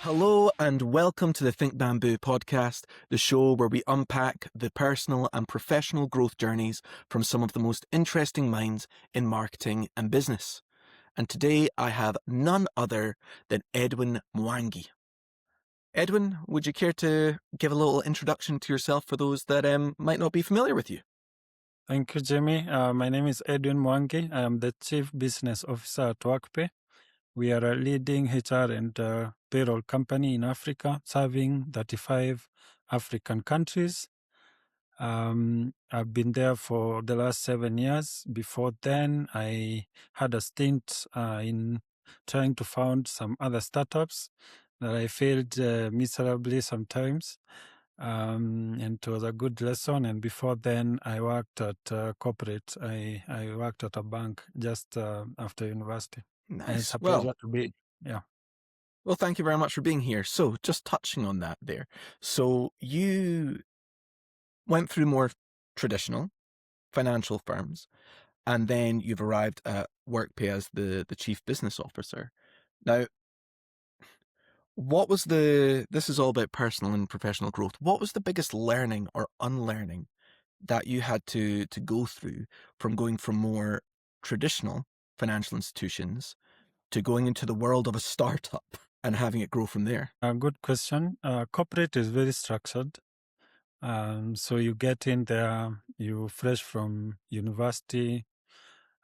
Hello and welcome to the Think Bambu podcast, the show where we unpack the personal and professional growth journeys from some of the most interesting minds in marketing and business. And today I have none other than Edwin Mwangi. Edwin, would you care to give a little introduction to yourself for those that might not be familiar with you? Thank you, Jimmy. My name is Edwin Mwangi. I am the Chief Business Officer at WorkPay. We are a leading HR and payroll company in Africa, serving 35 African countries. I've been there for the last 7 years. Before then, I had a stint in trying to found some other startups that I failed miserably sometimes. And it was a good lesson. And before then, I worked at corporate. I worked at a bank just after university. And it's Nice. a pleasure to be. Yeah. Well, thank you very much for being here. So, just touching on that there. So, you went through more traditional financial firms, and then you've arrived at WorkPay as the chief business officer. Now, this is all about personal and professional growth. What was the biggest learning or unlearning that you had to go through from going from more traditional financial institutions to going into the world of a startup and having it grow from there? Good question. Corporate is very structured. So you get in there, you fresh from university.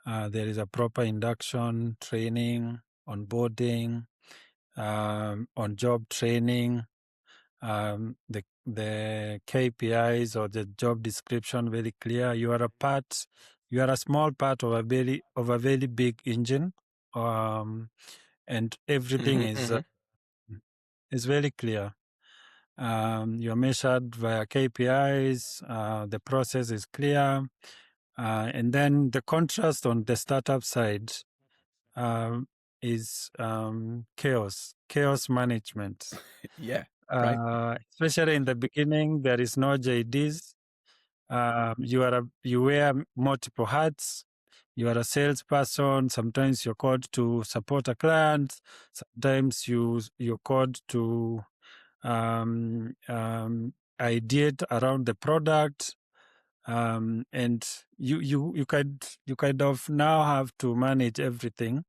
There is a proper induction, training, onboarding, on-job training. The KPIs or the job description very clear. You are a small part of a very big engine, and everything is very clear. You're measured via KPIs. The process is clear. And then the contrast on the startup side is chaos management. Yeah, right. Especially in the beginning, there is no JDs. You wear multiple hats. You are a salesperson. Sometimes you're called to support a client. Sometimes you're called to ideate around the product, and you kind of now have to manage everything.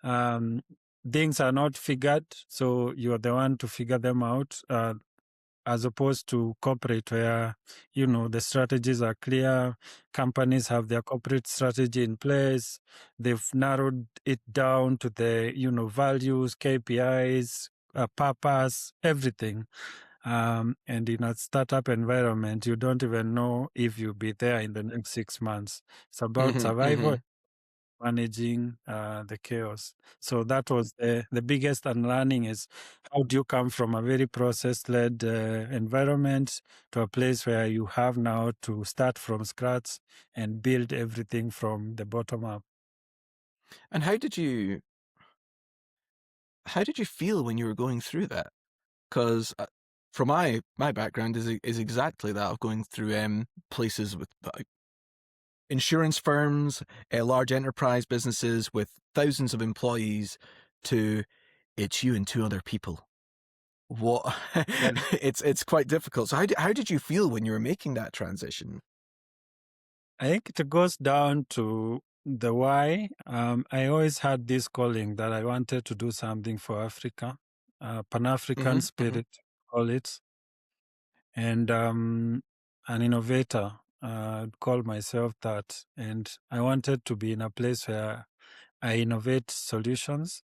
Things are not figured, so you're the one to figure them out. As opposed to corporate, where the strategies are clear, companies have their corporate strategy in place, they've narrowed it down to the values, KPIs, purpose, everything. And in a startup environment, you don't even know if you'll be there in the next 6 months. It's about survival, managing the chaos. So that was the biggest unlearning, is how do you come from a very process-led environment to a place where you have now to start from scratch and build everything from the bottom up. And how did you feel when you were going through that? Because from my background is exactly that, of going through places with insurance firms, large enterprise businesses with thousands of employees, to it's you and two other people. What it's quite difficult. So how did you feel when you were making that transition? I think it goes down to the why. I always had this calling that I wanted to do something for Africa, Pan-African spirit, call it. And an innovator, I'd call myself that. And I wanted to be in a place where I innovate solutions.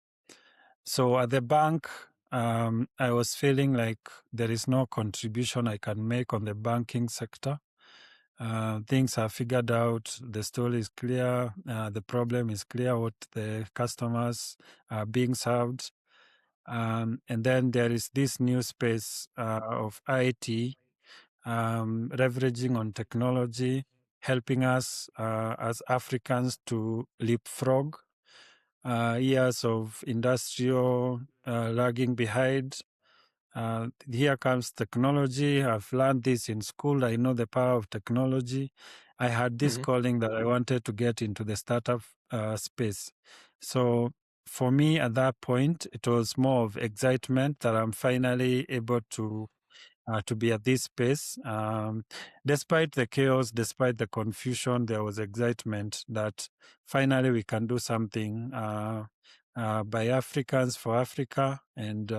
So at the bank, I was feeling like there is no contribution I can make on the banking sector. Things are figured out, the story is clear, the problem is clear, what the customers are being served. And then there is this new space of IT, leveraging on technology, helping us as Africans to leapfrog years of industrial lagging behind. Here comes technology. I've learned this in school. I know the power of technology. I had this calling that I wanted to get into the startup space. So for me at that point, it was more of excitement that I'm finally able to be at this space. Despite the chaos, despite the confusion, there was excitement that finally we can do something by Africans for Africa. And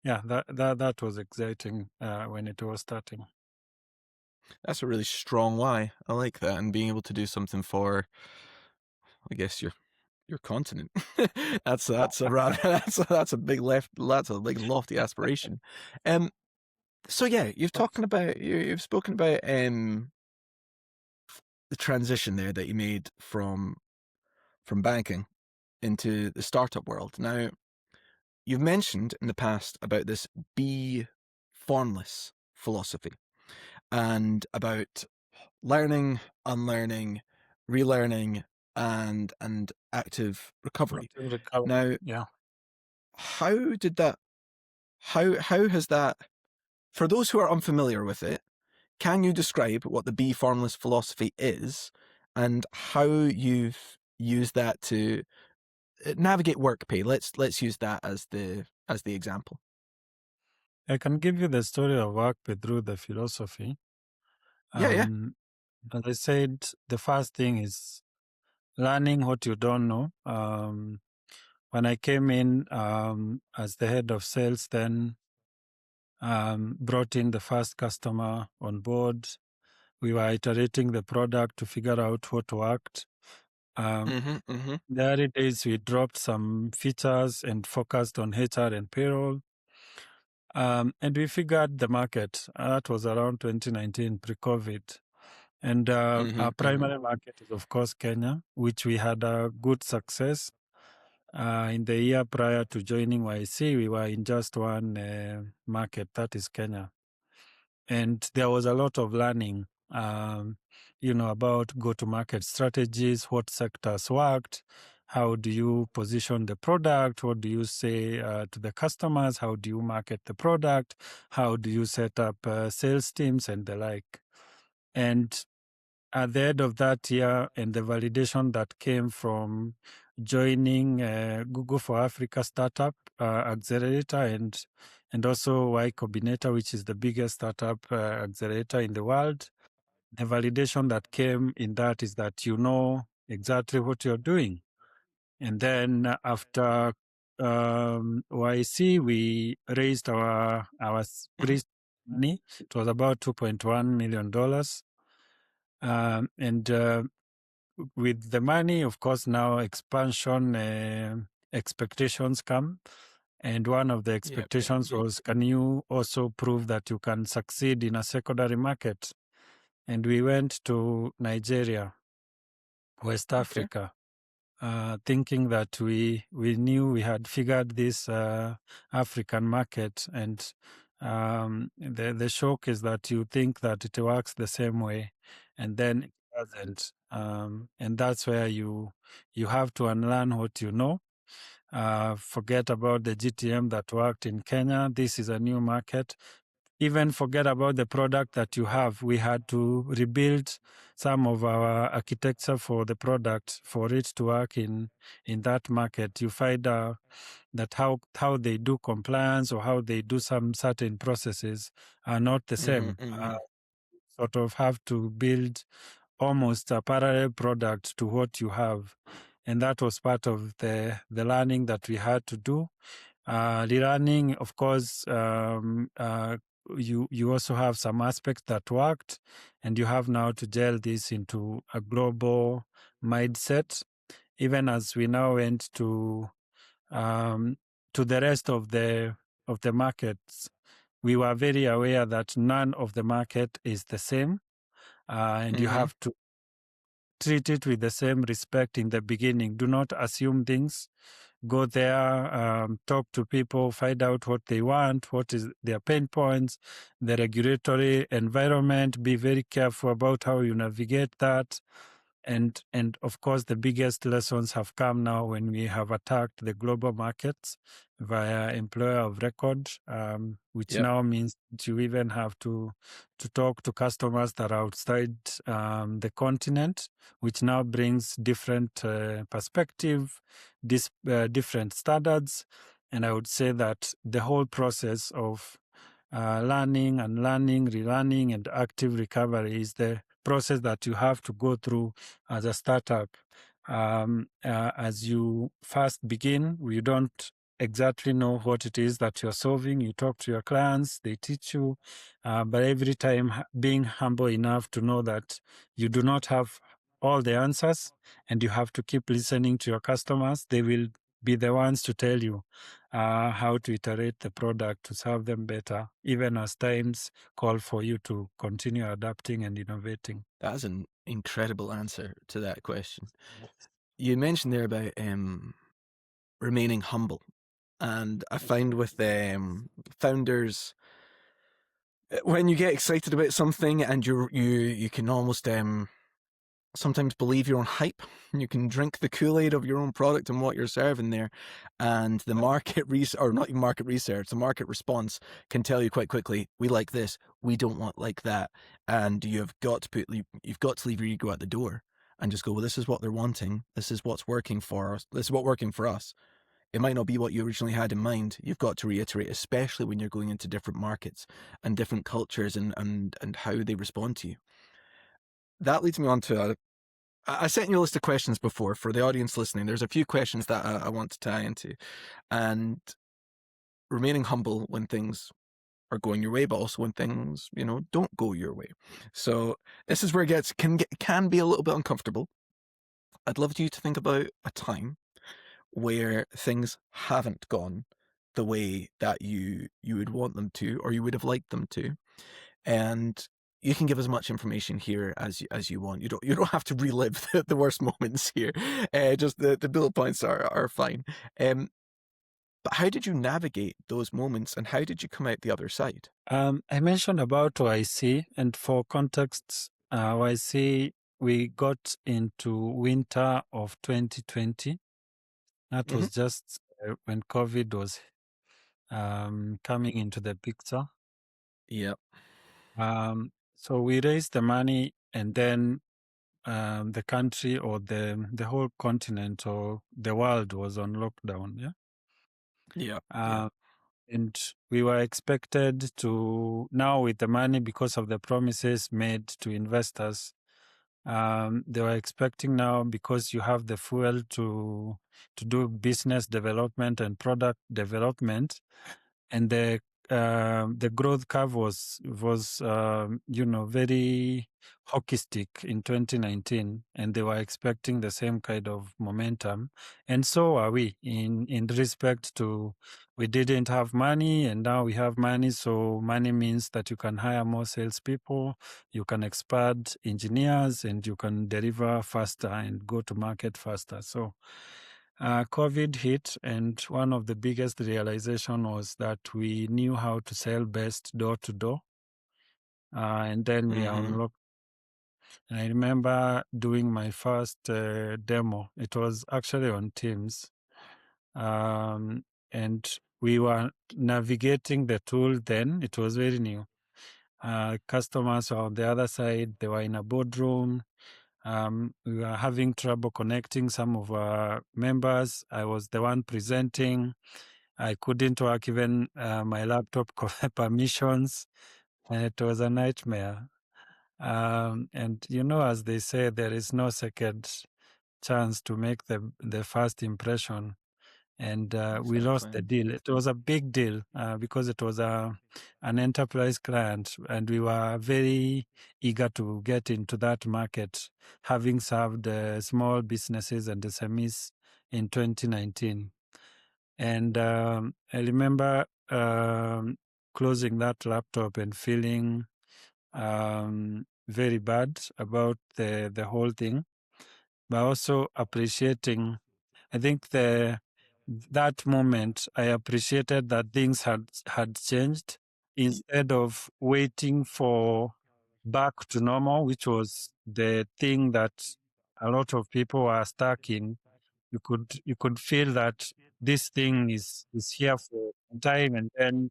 yeah, that was exciting when it was starting. That's a really strong why. I like that, and being able to do something for, I guess, your continent. That's a rather that's a big lofty aspiration. So yeah, you've spoken about the transition there that you made from banking into the startup world. Now, you've mentioned in the past about this Be-Formless philosophy and about learning, unlearning, relearning, and active recovery. Now, Yeah. how did that? How has that? For those who are unfamiliar with it, can you describe what the Be-Formless philosophy is and how you've used that to navigate WorkPay? Let's use that as the example. I can give you the story of WorkPay through the philosophy. Yeah. As I said, the first thing is learning what you don't know. When I came in as the head of sales, then brought in the first customer on board. We were iterating the product to figure out what worked. The early days, we dropped some features and focused on HR and payroll. And we figured the market. That was around 2019, pre-COVID. And our primary market is, of course, Kenya, which we had a good success. In the year prior to joining YC, we were in just one market, that is Kenya. And there was a lot of learning, about go-to-market strategies, what sectors worked, how do you position the product, what do you say to the customers, how do you market the product, how do you set up sales teams and the like. And at the end of that year and the validation that came from joining Google for Africa Startup Accelerator and also Y Combinator, which is the biggest startup accelerator in the world. The validation that came in that is that you know exactly what you're doing. And then after YC, we raised our pre money. It was about $2.1 million. And with the money, of course, now expansion expectations come. And one of the expectations was, can you also prove that you can succeed in a secondary market? And we went to Nigeria, West Africa, thinking that we knew we had figured this African market. And the shock is that you think that it works the same way, and then it doesn't. And that's where you have to unlearn what you know. Forget about the GTM that worked in Kenya. This is a new market. Even forget about the product that you have. We had to rebuild some of our architecture for the product for it to work in that market. You find that how they do compliance or how they do some certain processes are not the same. Sort of have to build almost a parallel product to what you have. And that was part of the learning that we had to do. Relearning, of course, you also have some aspects that worked, and you have now to gel this into a global mindset. Even as we now went to the rest of the markets, we were very aware that none of the market is the same, and you have to treat it with the same respect in the beginning. Do not assume things. Go there, talk to people, find out what they want, what is their pain points, the regulatory environment. Be very careful about how you navigate that. And of course, the biggest lessons have come now when we have attacked the global markets via employer of record, which Yep. now means that you even have to talk to customers that are outside the continent, which now brings different perspective, different standards. And I would say that the whole process of learning, unlearning, relearning, and active recovery is the process that you have to go through as a startup. As you first begin, you don't exactly know what it is that you're solving. You talk to your clients, they teach you, but every time being humble enough to know that you do not have all the answers and you have to keep listening to your customers. They will be the ones to tell you how to iterate the product to serve them better, even as times call for you to continue adapting and innovating. That is an incredible answer to that question. You mentioned there about remaining humble, and I find with founders, when you get excited about something and you can almost sometimes believe your own hype. You can drink the Kool-Aid of your own product and what you're serving there, and the market or not even market research, the market response can tell you quite quickly, we like this, we don't want like that, and you've got to leave your ego at the door and just go, well, this is what they're wanting, this is what's working for us, this is what's working for us. It might not be what you originally had in mind. You've got to reiterate, especially when you're going into different markets and different cultures and how they respond to you. That leads me on to I sent you a list of questions before for the audience listening. There's a few questions that I want to tie into, and remaining humble when things are going your way, but also when things, don't go your way. So this is where it can be a little bit uncomfortable. I'd love you to think about a time where things haven't gone the way that you would want them to, or you would have liked them to, and you can give as much information here as you want. You don't have to relive the worst moments here. Just the bullet points are fine. But how did you navigate those moments, and how did you come out the other side? I mentioned about YC, and for context, YC, we got into winter of 2020. That was just when COVID was coming into the picture. Yep. So we raised the money, and then the country or the whole continent or the world was on lockdown. Yeah. Yep. And we were expected to now with the money because of the promises made to investors. They were expecting now because you have the fuel to do business development and product development, and the growth curve was very hockey stick in 2019, and they were expecting the same kind of momentum, and so are we in respect to we didn't have money and now we have money. So money means that you can hire more salespeople, you can expand engineers, and you can deliver faster and go to market faster. So COVID hit, and one of the biggest realization was that we knew how to sell best door to door, and then we unlocked. And I remember doing my first demo. It was actually on Teams, and we were navigating the tool. Then it was very new. Customers were on the other side. They were in a boardroom. We were having trouble connecting some of our members. I was the one presenting. I couldn't work even my laptop permissions. And it was a nightmare. And as they say, there is no second chance to make the first impression. And we lost the deal. It was a big deal because it was an enterprise client, and we were very eager to get into that market, having served small businesses and SMEs in 2019. And I remember closing that laptop and feeling very bad about the whole thing, but also appreciating. I think that moment, I appreciated that things had changed instead of waiting for back to normal, which was the thing that a lot of people are stuck in, you could feel that this thing is here for some time, and then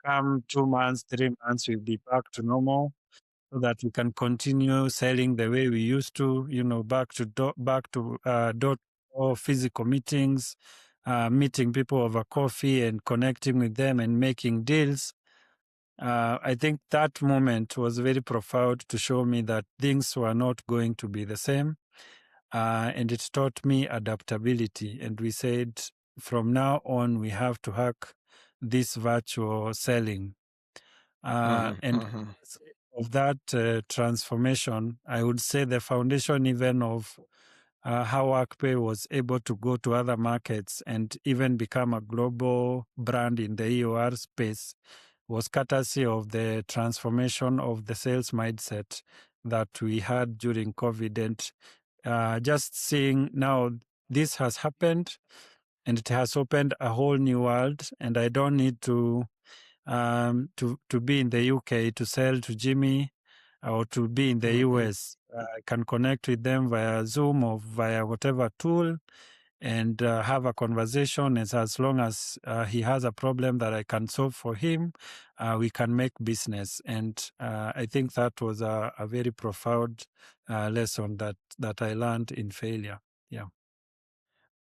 come 2 months, 3 months, we'll be back to normal, so that we can continue selling the way we used to, back to door or physical meetings, meeting people over coffee and connecting with them and making deals. I think that moment was very profound to show me that things were not going to be the same. And it taught me adaptability. And we said, from now on, we have to hack this virtual selling. Mhm, And mhm, of that transformation, I would say the foundation even of how WorkPay was able to go to other markets and even become a global brand in the EOR space was courtesy of the transformation of the sales mindset that we had during COVID. And just seeing now this has happened, and it has opened a whole new world, and I don't need to be in the UK to sell to Jimmy, or to be in the mhm. US. I can connect with them via Zoom or via whatever tool, and have a conversation. As long as he has a problem that I can solve for him, we can make business. And I think that was a very profound lesson that I learned in failure. Yeah.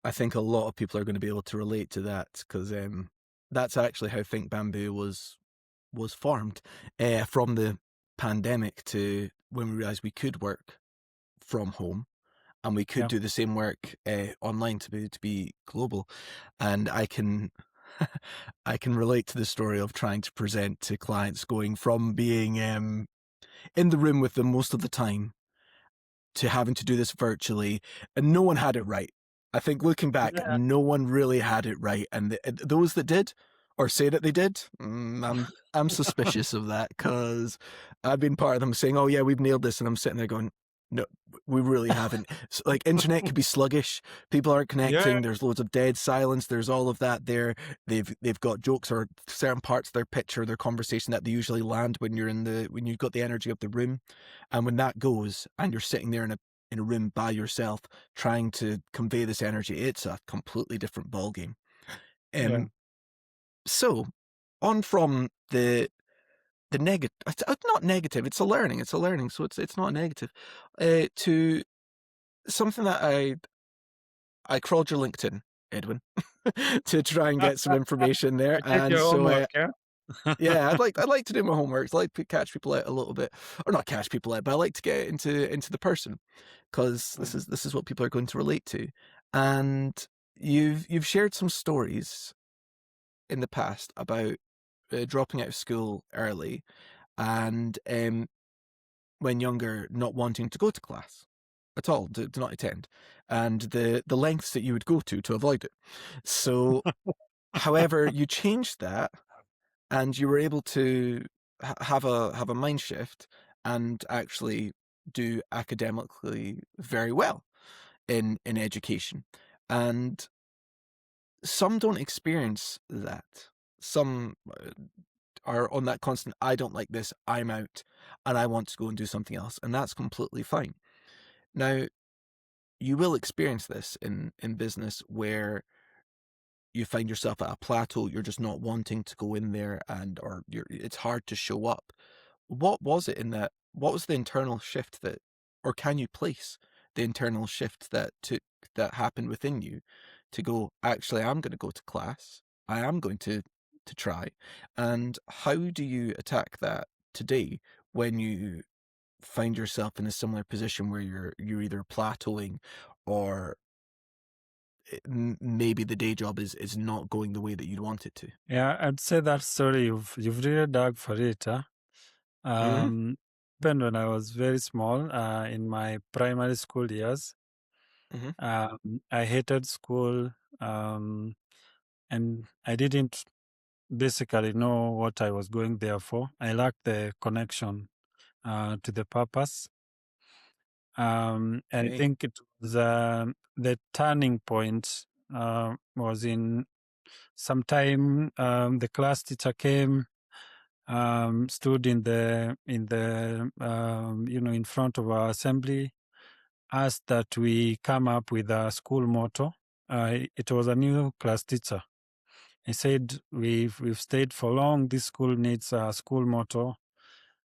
I think a lot of people are going to be able to relate to that because that's actually how Think Bamboo was formed from the pandemic to when we realized we could work from home and we could Yeah. do the same work online to be global. And I can I can relate to the story of trying to present to clients going from being in the room with them most of the time to having to do this virtually, and no one had it right. I think looking back, Yeah. no one really had it right, and those that did or say that they did, I'm suspicious of that because I've been part of them saying, "Oh yeah, we've nailed this," and I'm sitting there going, "No, we really haven't." So, like internet could be sluggish, people aren't Yeah. connecting. There's loads of dead silence. There's all of that there. They've got jokes or certain parts of their pitch or their conversation that they usually land when when you've got the energy of the room. And when that goes and you're sitting there in a room by yourself trying to convey this energy, it's a completely different ballgame. Yeah. Um, so on from the negative, it's not negative, it's a learning, so it's not negative. To something that I crawled your LinkedIn, Edwin, to try and get some information there, You did and your so homework, yeah? yeah, I'd like to do my homework. I like to catch people out a little bit, or not catch people out, but I like to get into the person because Mm. this is what people are going to relate to. And you've shared some stories in the past about dropping out of school early and when younger not wanting to go to class at all, to not attend, and the lengths that you would go to avoid it. So, however, you changed that and you were able to have a mind shift and actually do academically very well in education. And some don't experience that. Some are on that constant, I don't like this, I'm out, and I want to go and do something else, and that's completely fine. Now, you will experience this in business where you find yourself at a plateau, you're just not wanting to go in there and or it's hard to show up. What was it in that? What was the internal shift that, or can you place the internal shift that happened within you to go, actually, I'm going to go to class. I am going to try. And how do you attack that today when you find yourself in a similar position where you're either plateauing or maybe the day job is not going the way that you'd want it to? Yeah, I'd say that story you've really dug for it, huh? Hmm. Happened when I was very small, in my primary school years. Hmm. I hated school, um, and I didn't basically know what I was going there for. I lacked the connection to the purpose. And I Okay. think it was the turning point was in sometime the class teacher came, stood in the in front of our assembly, asked that we come up with a school motto. It was a new class teacher. He said, we've stayed for long. This school needs a school motto,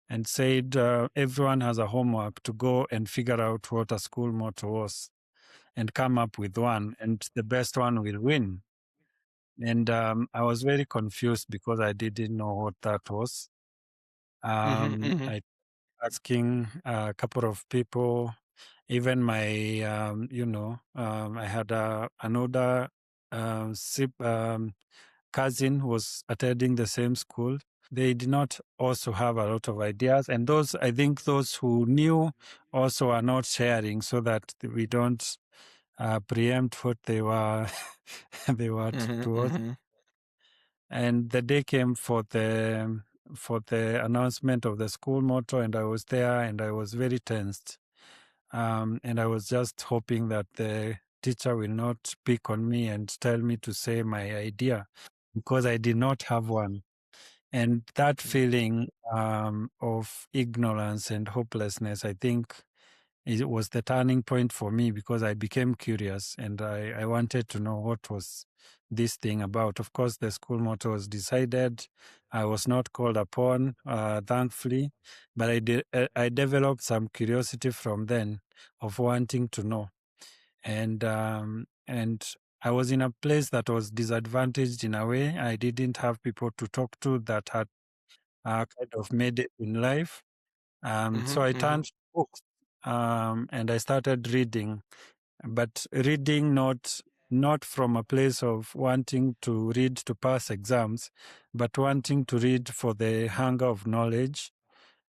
and said everyone has a homework to go and figure out what a school motto was and come up with one, and the best one will win. And I was very confused because I didn't know what that was. Mm-hmm. I asking a couple of people, even my, I had another cousin who was attending the same school. They did not also have a lot of ideas, and I think those who knew also are not sharing, so that we don't preempt what they were they were Mm-hmm. towards. Mm-hmm. And the day came for the announcement of the school motto, and I was there, and I was very tensed. And I was just hoping that the teacher will not pick on me and tell me to say my idea, because I did not have one. And that feeling of ignorance and hopelessness, I think it was the turning point for me, because I became curious, and I wanted to know what was this thing about. Of course, the school motto was decided. I was not called upon, thankfully, but I developed some curiosity from then of wanting to know. And I was in a place that was disadvantaged in a way. I didn't have people to talk to that had kind of made it in life. So I Mm-hmm. turned to books, and I started reading, but reading not from a place of wanting to read to pass exams, but wanting to read for the hunger of knowledge.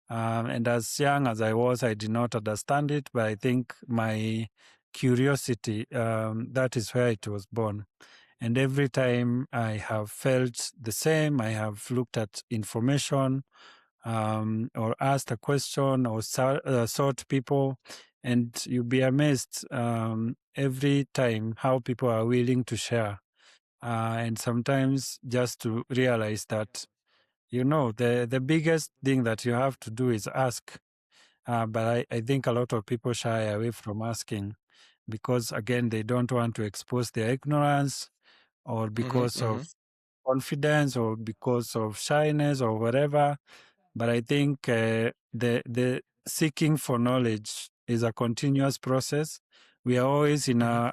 And as young as I was, I did not understand it, but I think my curiosity, that is where it was born. And every time I have felt the same, I have looked at information, or asked a question, or sought people, and you'll be amazed every time how people are willing to share. And sometimes just to realize that, the biggest thing that you have to do is ask. But I think a lot of people shy away from asking because, again, they don't want to expose their ignorance, or because Mm-hmm. of confidence, or because of shyness, or whatever. But I think the seeking for knowledge is a continuous process. We are always in Mm-hmm.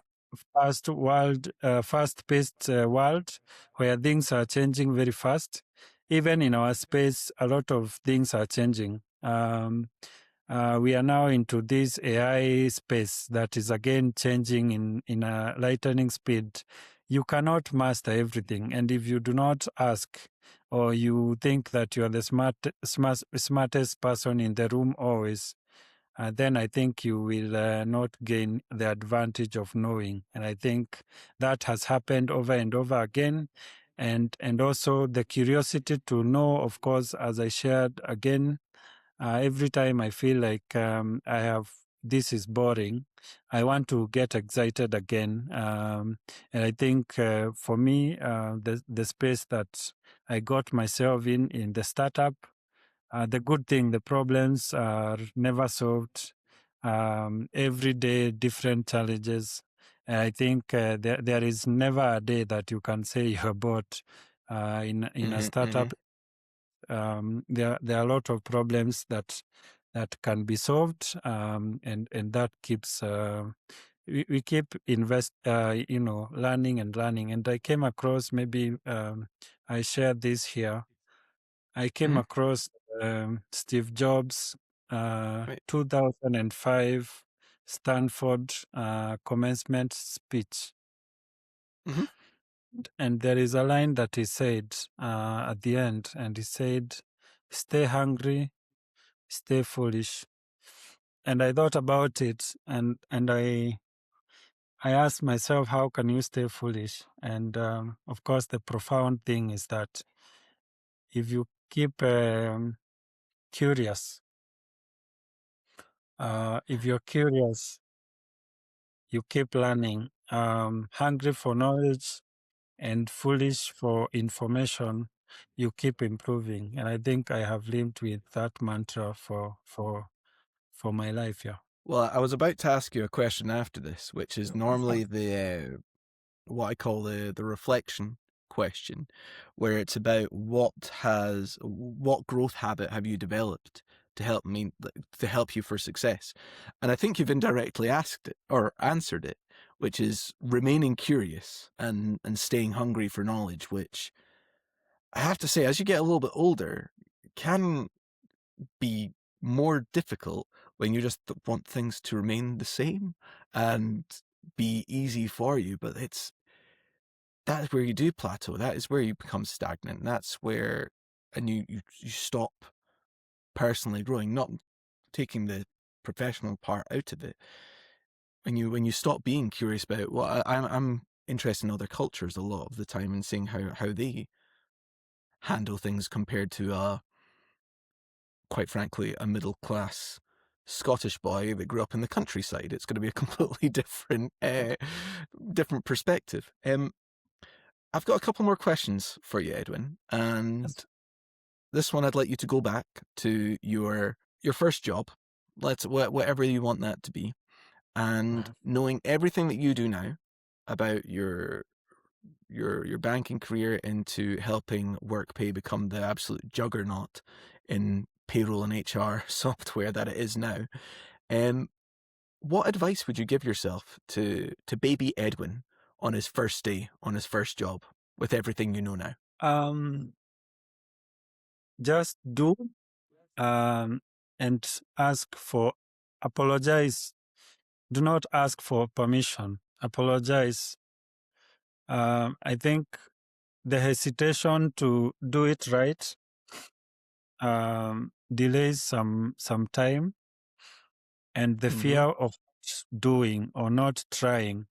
a fast-paced world where things are changing very fast. Even in our space, a lot of things are changing. We are now into this AI space that is again changing in a lightning speed. You cannot master everything, and if you do not ask, or you think that you are the smartest person in the room always, then I think you will not gain the advantage of knowing. And I think that has happened over and over again. And also the curiosity to know, of course, as I shared again, every time I feel like this is boring, I want to get excited again. And I think for me, the space that I got myself in the startup, the good thing, the problems are never solved. Every day, different challenges. And I think there is never a day that you can say you're bored in a Mm-hmm. startup. There are a lot of problems that can be solved, and that keeps we keep learning and learning. And I came across, maybe I shared this here. I came Mm-hmm. across Steve Jobs, Right. 2005 Stanford commencement speech. Mm-hmm. And there is a line that he said at the end, and he said, "Stay hungry, stay foolish." And I thought about it, and I asked myself, how can you stay foolish? And of course, the profound thing is that if you keep curious, if you're curious, you keep learning, hungry for knowledge and foolish for information, you keep improving. And I think I have lived with that mantra for my life. Yeah. Well, I was about to ask you a question after this, which is normally the what I call the reflection question, where it's about what growth habit have you developed to help you for success, and I think you've indirectly asked it or answered it, which is remaining curious and staying hungry for knowledge, which I have to say, as you get a little bit older, can be more difficult when you just want things to remain the same and be easy for you. But that is where you do plateau. That is where you become stagnant. That's where, and you stop personally growing, not taking the professional part out of it. When you stop being curious about I'm interested in other cultures a lot of the time and seeing how they handle things compared to quite frankly, a middle class Scottish boy that grew up in the countryside. It's going to be a completely different perspective. I've got a couple more questions for you, Edwin, and this one I'd like you to go back to your first job, whatever you want that to be, and knowing everything that you do now about your banking career into helping WorkPay become the absolute juggernaut in payroll and HR software that it is now. What advice would you give yourself to baby Edwin on his first day, on his first job, with everything you know now? Just do and apologize. Do not ask for permission. Apologize. I think the hesitation to do it right delays some time, and the fear of doing or not trying.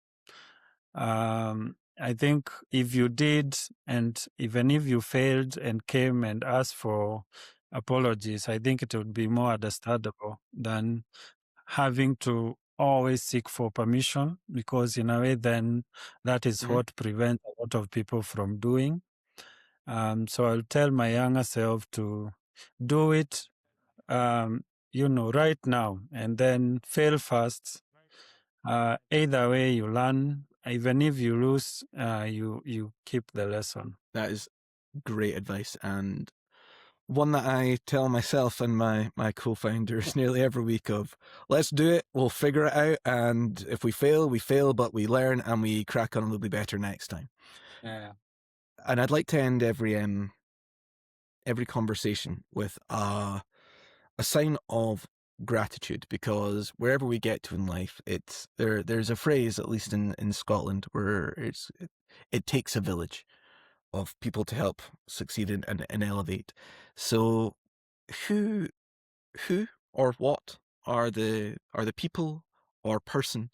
I think if you did, and even if you failed and came and asked for apologies, I think it would be more understandable than having to always seek for permission, because in a way then that is what prevents a lot of people from doing. So I'll tell my younger self to do it, right now, and then fail fast. Either way you learn. Even if you lose, you keep the lesson. That is great advice, and one that I tell myself and my co-founders nearly every week of, let's do it, we'll figure it out, and if we fail, but we learn and we crack on and we'll be better next time. Yeah. And I'd like to end every conversation with a sign of gratitude, because wherever we get to in life, there's a phrase, at least in Scotland, where it takes a village of people to help succeed and elevate. So who or what are the people or person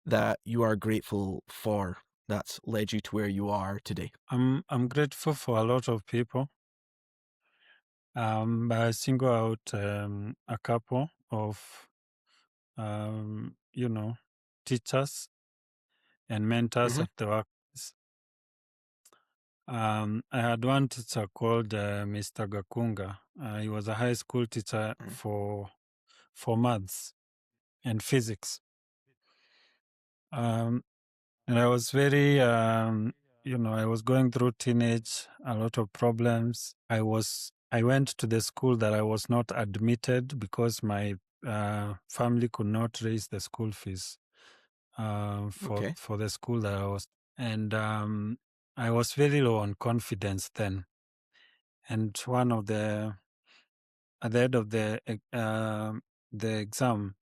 that you are grateful for that's led you to where you are today? I'm grateful for a lot of people. I single out a couple of teachers and mentors at the workplace. I had one teacher called Mr. Gakunga. He was a high school teacher for maths and physics. And I was very, I was going through teenage, a lot of problems. I went to the school that I was not admitted because my family could not raise the school fees for the school that I was. And I was very low on confidence then. And at the end of the exam,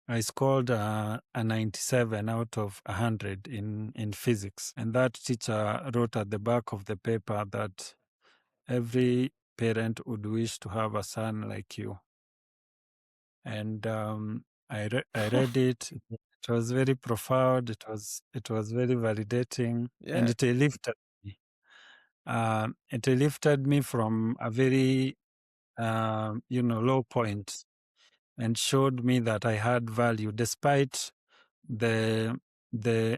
I scored a 97 out of 100 in physics. And that teacher wrote at the back of the paper that every parent would wish to have a son like you. And I read it. It was very profound. It was very validating, and it lifted me. It lifted me from a very low point, and showed me that I had value despite the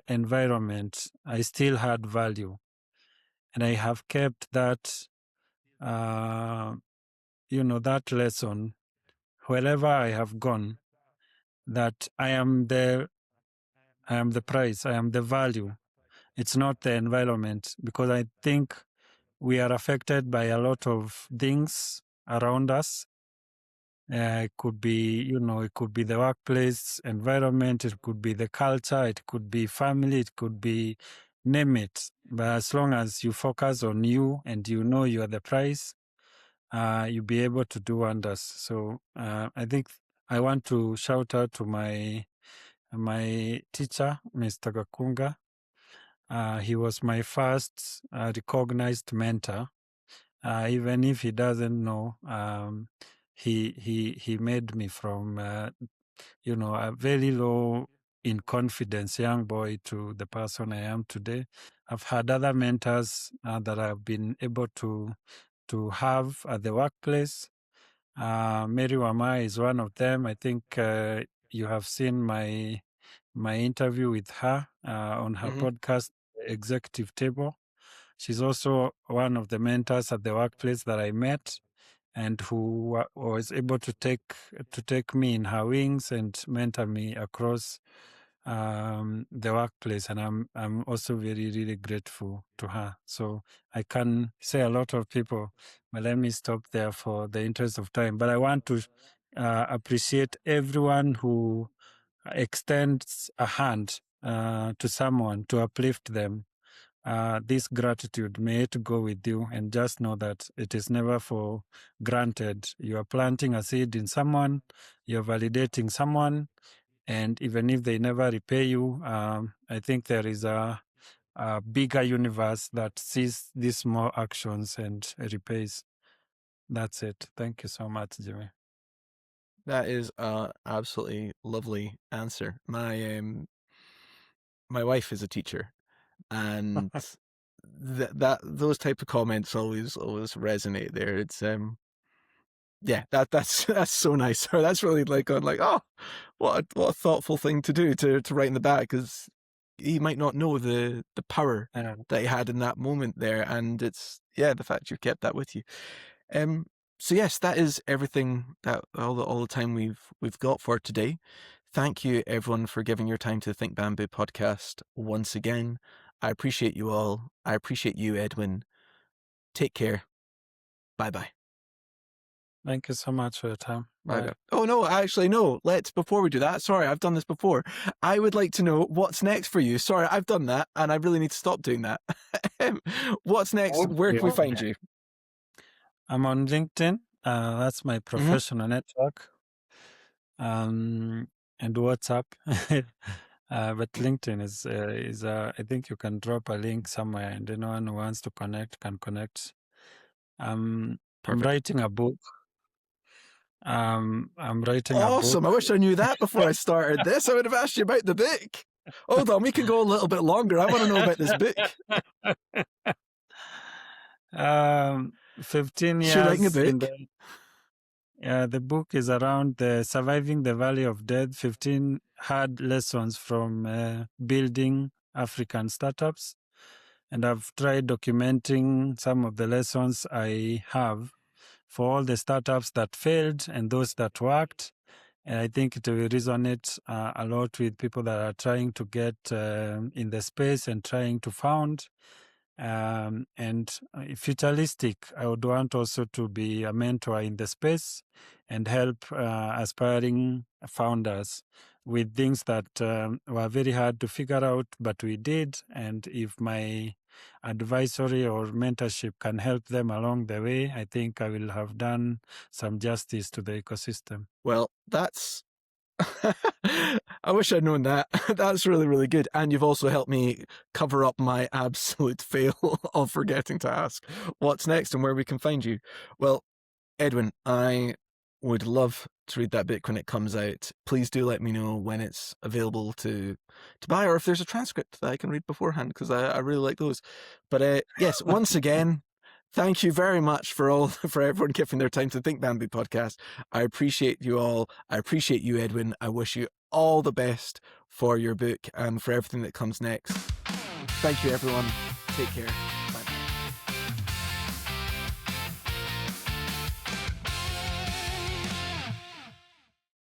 environment. I still had value, and I have kept that that lesson wherever I have gone. that I am the price, I am the value. It's not the environment, because I think we are affected by a lot of things around us. It could be, it could be the workplace environment, it could be the culture, it could be family, it could be, name it. But as long as you focus on you and you know you are the prize, you'll be able to do wonders. So I think I want to shout out to my teacher, Mr. Gakunga. He was my first recognized mentor. Even if he doesn't know, he made me from a very low in confidence young boy to the person I am today. I've had other mentors that I've been able to have at the workplace. Mary Wamai is one of them. I think you have seen my interview with her on her podcast, Executive Table. She's also one of the mentors at the workplace that I met, and who was able to take me in her wings and mentor me across the workplace. And I'm also very, really grateful to her. So I can say a lot of people, but let me stop there for the interest of time. But I want to appreciate everyone who extends a hand to someone to uplift them. This gratitude, may it go with you, and just know that it is never for granted. You are planting a seed in someone, you're validating someone, and even if they never repay you, I think there is a bigger universe that sees these small actions and repays. That's it. Thank you so much, Jimmy. That is an absolutely lovely answer. My wife is a teacher, and those type of comments always resonate there. It's yeah, that's so nice. That's really like on like, oh, what a thoughtful thing to do to write in the back, because he might not know the power that he had in that moment there, and it's the fact you kept that with you. So yes, that is everything, that all the time we've got for today. Thank you everyone for giving your time to the Think Bamboo podcast once again. I appreciate you all. I appreciate you, Edwin. Take care. Bye-bye. Thank you so much for your time. Bye. Oh no, actually no. Before we do that, sorry, I've done this before. I would like to know what's next for you. Sorry, I've done that and I really need to stop doing that. What's next? Where can we find you? I'm on LinkedIn. That's my professional network. And WhatsApp. But LinkedIn is I think you can drop a link somewhere, and anyone who wants to connect can connect. I'm writing a book. I'm writing a book. Awesome. I wish I knew that before I started this. I would have asked you about the book. Hold on, we can go a little bit longer. I want to know about this book. 15 years. You're writing a book? The book is around surviving the valley of death, 15 hard lessons from building African startups. And I've tried documenting some of the lessons I have for all the startups that failed and those that worked. And I think it will resonate a lot with people that are trying to get in the space and trying to found. And futuristic, I would want also to be a mentor in the space and help aspiring founders with things that were very hard to figure out, but we did. And if my advisory or mentorship can help them along the way, I think I will have done some justice to the ecosystem. Well, that's... I wish I'd known that. That's really, really good. And you've also helped me cover up my absolute fail of forgetting to ask what's next and where we can find you. Well, Edwin, I would love to read that book when it comes out. Please do let me know when it's available to buy, or if there's a transcript that I can read beforehand, because I really like those. But yes, once again, thank you very much for everyone giving their time to the Think Bamboo podcast. I appreciate you all. I appreciate you, Edwin. I wish you all the best for your book and for everything that comes next. Thank you, everyone. Take care.